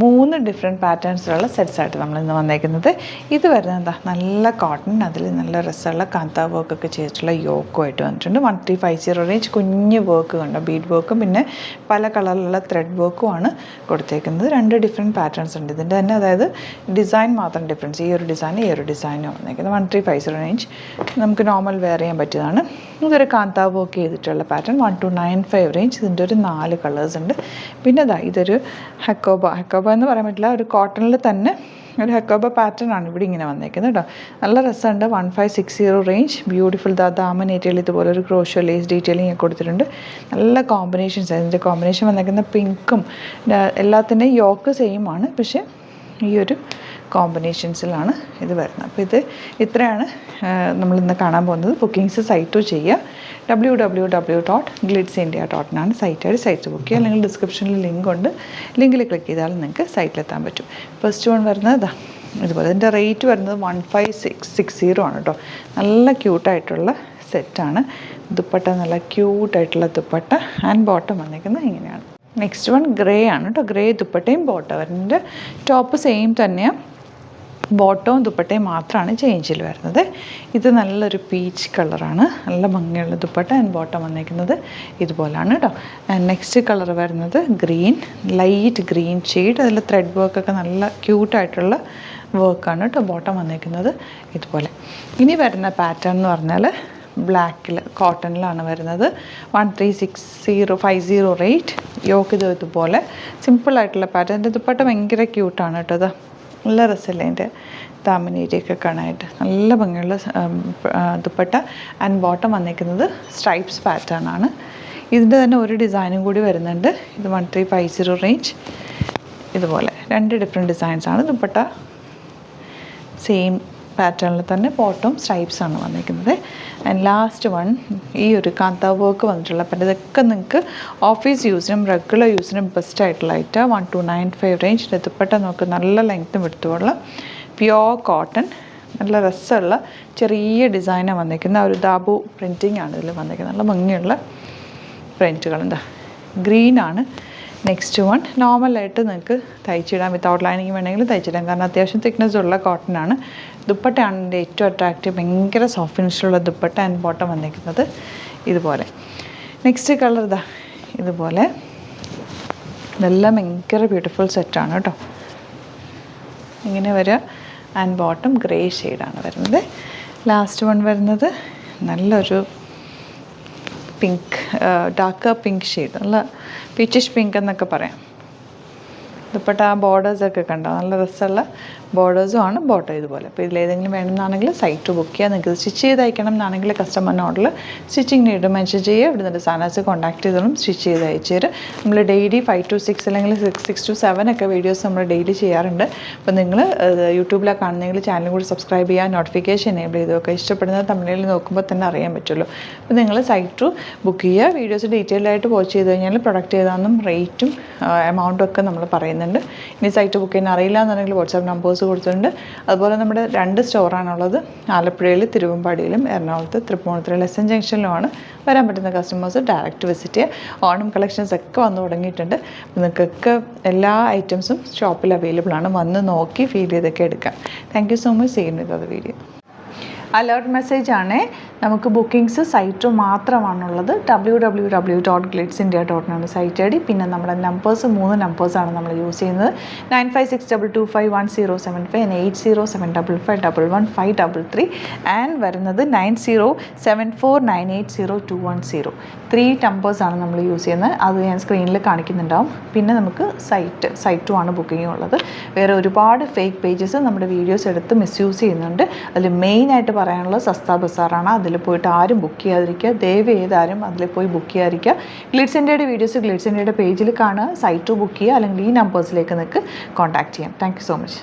3 different പാറ്റേൺസിലുള്ള സെറ്റ്സായിട്ട് നമ്മളിന്ന് വന്നേക്കുന്നത്. ഇത് വരുന്നത് എന്താ, നല്ല കോട്ടൺ, അതിൽ നല്ല രസമുള്ള കാന്ത വർക്കൊക്കെ ചെയ്തിട്ടുള്ള യോക്കുമായിട്ട് വന്നിട്ടുണ്ട്. 1350 റേഞ്ച്. കുഞ്ഞ് വർക്ക് കണ്ടോ, ബീഡ് വർക്കും പിന്നെ പല കളറിലുള്ള ത്രെഡ് വർക്കുമാണ് കൊടുത്തേക്കുന്നത്. 2 ഡിഫറെൻറ്റ് പാറ്റേൺസ് ഉണ്ട് ഇതിൻ്റെ തന്നെ, അതായത് ഡിസൈൻ മാത്രം ഡിഫറൻസ്. ഈ ഒരു ഡിസൈനും വന്നേക്കുന്നത്. 1350 റേഞ്ച് നമുക്ക് നോർമൽ വെയർ ചെയ്യാൻ പറ്റിയതാണ്. ഇതൊരു കാന്ത വർക്ക് ചെയ്തിട്ടുള്ള പാറ്റേൺ. 1295 റേഞ്ച്. ഇതിൻ്റെ ഒരു 4 കളേഴ്സ് ഉണ്ട്. പിന്നെ ഇതൊരു ഹക്കോബ എന്ന് പറയാൻ പറ്റില്ല, ഒരു കോട്ടണിൽ തന്നെ ഒരു ഹക്കോബ പാറ്റേൺ ആണ് ഇവിടെ ഇങ്ങനെ വന്നേക്കുന്നത് കേട്ടോ. നല്ല രസമുണ്ട്. 1560 റേഞ്ച്. ബ്യൂട്ടിഫുൾ. ദാമൻ ഏരിയയിൽ ഇതുപോലെ ഒരു ക്രോഷോ ലേസ് ഡീറ്റെയിലിംഗ് കൊടുത്തിട്ടുണ്ട്. നല്ല കോമ്പിനേഷൻസ്. അതിൻ്റെ കോമ്പിനേഷൻ വന്നേക്കുന്ന പിങ്കും എല്ലാത്തിൻ്റെയും യോക്ക് സെയിം ആണ്, പക്ഷേ ഈ ഒരു കോമ്പിനേഷൻസിലാണ് ഇത് വരുന്നത്. അപ്പോൾ ഇത് ഇത്രയാണ് നമ്മളിന്ന് കാണാൻ പോകുന്നത്. ബുക്കിങ്സ് സൈറ്റ് ചെയ്യുക. www.glitzindia.in സൈറ്റ് ബുക്ക് ചെയ്യുക. അല്ലെങ്കിൽ ഡിസ്ക്രിപ്ഷനിൽ ലിങ്ക് ഉണ്ട്, ലിങ്കിൽ ക്ലിക്ക് ചെയ്താൽ നിങ്ങൾക്ക് സൈറ്റിലെത്താൻ പറ്റും. ഫസ്റ്റ് വൺ വരുന്നത് ഇതുപോലെ. ഇതിൻ്റെ റേറ്റ് വരുന്നത് 1560 ആണ് കേട്ടോ. നല്ല ക്യൂട്ടായിട്ടുള്ള സെറ്റാണ്. ദുപ്പട്ട നല്ല ക്യൂട്ടായിട്ടുള്ള ദുപ്പട്ട. ആൻഡ് ബോട്ടം വന്നിരിക്കുന്നത് ഇങ്ങനെയാണ്. നെക്സ്റ്റ് വൺ ഗ്രേ ആണ് കേട്ടോ. ഗ്രേ ദുപ്പട്ടയും ബോട്ടം വരുന്നുണ്ട്. ടോപ്പ് സെയിം തന്നെയാണ്, ബോട്ടവും ദുപ്പട്ടയും മാത്രമാണ് ചേഞ്ചിൽ വരുന്നത്. ഇത് നല്ലൊരു പീച്ച് കളറാണ്. നല്ല ഭംഗിയുള്ള ദുപ്പട്ട. ആൻഡ് ബോട്ടം വന്നിരിക്കുന്നത് ഇതുപോലാണ് കേട്ടോ. നെക്സ്റ്റ് കളർ വരുന്നത് ഗ്രീൻ, ലൈറ്റ് ഗ്രീൻ ഷെയ്ഡ്. അതിൽ ത്രെഡ് വർക്കൊക്കെ നല്ല ക്യൂട്ടായിട്ടുള്ള വർക്കാണ് കേട്ടോ. ബോട്ടം വന്നിരിക്കുന്നത് ഇതുപോലെ. ഇനി വരുന്ന പാറ്റേൺ എന്ന് പറഞ്ഞാൽ ബ്ലാക്കിൽ കോട്ടണിലാണ് വരുന്നത്. 136050 റേറ്റ്. യോക്ക് ഇതുപോലെ സിമ്പിളായിട്ടുള്ള പാറ്റേൺ. എൻ്റെ ദുപ്പട്ട ഭയങ്കര ക്യൂട്ടാണ് കേട്ടോ. ഇത് നല്ല രസമല്ലേ അതിൻ്റെ താമനേരിയൊക്കെ കാണാനായിട്ട്. നല്ല ഭംഗിയുള്ള ദുപ്പട്ട. ആൻഡ് ബോട്ടം വന്നിരിക്കുന്നത് സ്ട്രൈപ്സ് പാറ്റേൺ ആണ്. ഇതിൻ്റെ തന്നെ ഒരു ഡിസൈനും കൂടി വരുന്നുണ്ട്. ഇത് 1350 റേഞ്ച്. ഇതുപോലെ 2 ഡിഫറെൻറ്റ് ഡിസൈൻസാണ്. ദുപ്പട്ട സെയിം പാറ്റേണിൽ തന്നെ ബോട്ടം സ്ട്രൈപ്സ് ആണ് വന്നിരിക്കുന്നത്. ആൻഡ് ലാസ്റ്റ് വൺ ഈ ഒരു കാന്ത വർക്ക് വന്നിട്ടുള്ള. അപ്പം ഇതൊക്കെ നിങ്ങൾക്ക് ഓഫീസ് യൂസിനും റെഗുലർ യൂസിനും ബെസ്റ്റ് ആയിട്ടുള്ള ഐറ്റം. 1295 റേഞ്ച്. ദുപ്പട്ട നോക്ക് നല്ല ലെങ്ത്തും എടുത്തുള്ള പ്യോർ കോട്ടൺ. നല്ല രസമുള്ള ചെറിയ ഡിസൈനാണ് വന്നിരിക്കുന്നത്. ഒരു ദാബു പ്രിൻറ്റിംഗ് ആണ് ഇതിൽ വന്നിരിക്കുന്നത്. നല്ല ഭംഗിയുള്ള പ്രിൻറ്റുകൾ. എന്താ ഗ്രീനാണ്. നെക്സ്റ്റ് വൺ നോർമലായിട്ട് നിങ്ങൾക്ക് തയ്ച്ചിടാം. വിത്തൗട്ട് ലൈനിങ് വേണമെങ്കിൽ തയ്ച്ചിടാം, കാരണം അത്യാവശ്യം തിക്നെസ് ഉള്ള കോട്ടൺ ആണ്. ദുപ്പട്ടയാണ് എൻ്റെ ഏറ്റവും അട്രാക്റ്റീവ്. ഭയങ്കര സോഫ്റ്റ് ഫിനിഷിലുള്ള ദുപ്പട്ട. ആൻഡ് ബോട്ടം വന്നിരിക്കുന്നത് ഇതുപോലെ. നെക്സ്റ്റ് കളർ ഇതുപോലെ. ഇതെല്ലാം ഭയങ്കര ബ്യൂട്ടിഫുൾ സെറ്റാണ് കേട്ടോ. ഇങ്ങനെ വരിക. ആൻഡ് ബോട്ടം ഗ്രേ ഷെയ്ഡാണ് വരുന്നത്. ലാസ്റ്റ് വൺ വരുന്നത് നല്ലൊരു പിങ്ക്, ഡാർക്ക് പിങ്ക് ഷെയ്ഡ്. നല്ല പീച്ചിഷ് പിങ്ക് എന്നൊക്കെ പറയാം. ദുപ്പട്ട ആ ബോർഡേഴ്സൊക്കെ കണ്ടോ, നല്ല രസമുള്ള ബോർഡേഴ്സും ആണ്. ബോട്ടം ഇതുപോലെ. അപ്പോൾ ഇതിലേതെങ്കിലും വേണമെന്നാണെങ്കിൽ സൈറ്റ് ബുക്ക് ചെയ്യുക. നിങ്ങൾക്ക് സ്റ്റിച്ച് ചെയ്ത് അയക്കണം എന്നാണെങ്കിൽ കസ്റ്റമറിന് ഓർഡർ സ്റ്റിച്ചിങ് നീഡ് മെൻഷൻ ചെയ്യുക. ഇവിടെ നിന്ന് സാധനസ് കോൺടാക്ട് ചെയ്തോളും, സ്റ്റിച്ച് ചെയ്ത് അയച്ചു തരും. നമ്മൾ ഡെയിലി 5 to 6 അല്ലെങ്കിൽ 6 to 7 ഒക്കെ വീഡിയോസ് നമ്മൾ ഡെയിലി ചെയ്യാറുണ്ട്. അപ്പോൾ നിങ്ങൾ യൂട്യൂബിലാണ് കാണുന്നെങ്കിൽ ചാനൽ കൂടി സബ്സ്ക്രൈബ് ചെയ്യുക, നോട്ടിഫിക്കേഷൻ എനേബിൾ ചെയ്തൊക്കെ. ഇഷ്ടപ്പെടുന്നത് തമിഴിൽ നോക്കുമ്പോൾ തന്നെ അറിയാൻ പറ്റുള്ളൂ. അപ്പോൾ നിങ്ങൾ സൈറ്റ് ബുക്ക് ചെയ്യുക. വീഡിയോസ് ഡീറ്റെയിൽ ആയിട്ട് വാച്ച് ചെയ്ത് കഴിഞ്ഞാൽ പ്രൊഡക്റ്റ് ചെയ്താന്നും റേറ്റും എമൗണ്ടും ഒക്കെ നമ്മൾ പറയുന്നുണ്ട്. ഇനി സൈറ്റ് ബുക്ക് ചെയ്യാൻ അറിയില്ല എന്നുണ്ടെങ്കിൽ വാട്സാപ്പ് നമ്പേഴ്സ് കൊടുത്തിട്ടുണ്ട്. അതുപോലെ നമ്മുടെ 2 സ്റ്റോറാണുള്ളത്. ആലപ്പുഴയിൽ, തിരുവമ്പാടിയിലും, എറണാകുളത്ത്, തൃപ്പൂണിത്തുറയിൽ SN ജംഗ്ഷനിലുമാണ്. വരാൻ പറ്റുന്ന കസ്റ്റമേഴ്സ് ഡയറക്റ്റ് വിസിറ്റ് ചെയ്യുക. ഓണം കളക്ഷൻസ് ഒക്കെ വന്നു തുടങ്ങിയിട്ടുണ്ട്. നിങ്ങൾക്കൊക്കെ എല്ലാ ഐറ്റംസും ഷോപ്പിൽ അവൈലബിൾ ആണ്. വന്ന് നോക്കി ഫീൽ ചെയ്തൊക്കെ എടുക്കാം. Thank you so much. ചെയ്യുന്നത് അത് വീഡിയോ അലേർട്ട് മെസ്സേജ് ആണ്. നമുക്ക് ബുക്കിങ്സ് സൈറ്റ് മാത്രമാണുള്ളത്. www.glitzindia.in site I D. പിന്നെ നമ്മുടെ നമ്പേഴ്സ് 3 നമ്പേഴ്സാണ് നമ്മൾ യൂസ് ചെയ്യുന്നത്. 9562251075 and 8075551533 ആൻഡ് വരുന്നത് 9074980210. 3 നമ്പേഴ്സാണ് നമ്മൾ യൂസ് ചെയ്യുന്നത്. അത് ഞാൻ സ്ക്രീനിൽ കാണിക്കുന്നുണ്ടാവും. പിന്നെ നമുക്ക് സൈറ്റും ആണ് ബുക്കിംഗ് ഉള്ളത്. വേറെ ഒരുപാട് ഫേക്ക് പേജസ് നമ്മുടെ വീഡിയോസ് എടുത്ത് മിസ്യൂസ് ചെയ്യുന്നുണ്ട്. അതിൽ മെയിനായിട്ട് പറയാനുള്ളത് സസ്ത ബസാറാണ്. അതിൽ പോയിട്ട് ആരും ബുക്ക് ചെയ്യാതിരിക്കുക. ദയവ് ചെയ്താരും അതിൽ പോയി ബുക്ക് ചെയ്യാതിരിക്കുക. ഗ്ലിറ്റ്സ് ഇന്ത്യയുടെ വീഡിയോസ് ഗ്ലിറ്റ്സ് ഇന്ത്യയുടെ പേജിൽ കാണുക, സൈറ്റ് ബുക്ക് ചെയ്യുക, അല്ലെങ്കിൽ ഈ നമ്പേഴ്സിലേക്ക് നിങ്ങൾക്ക് കോൺടാക്ട് ചെയ്യാം. Thank you so much.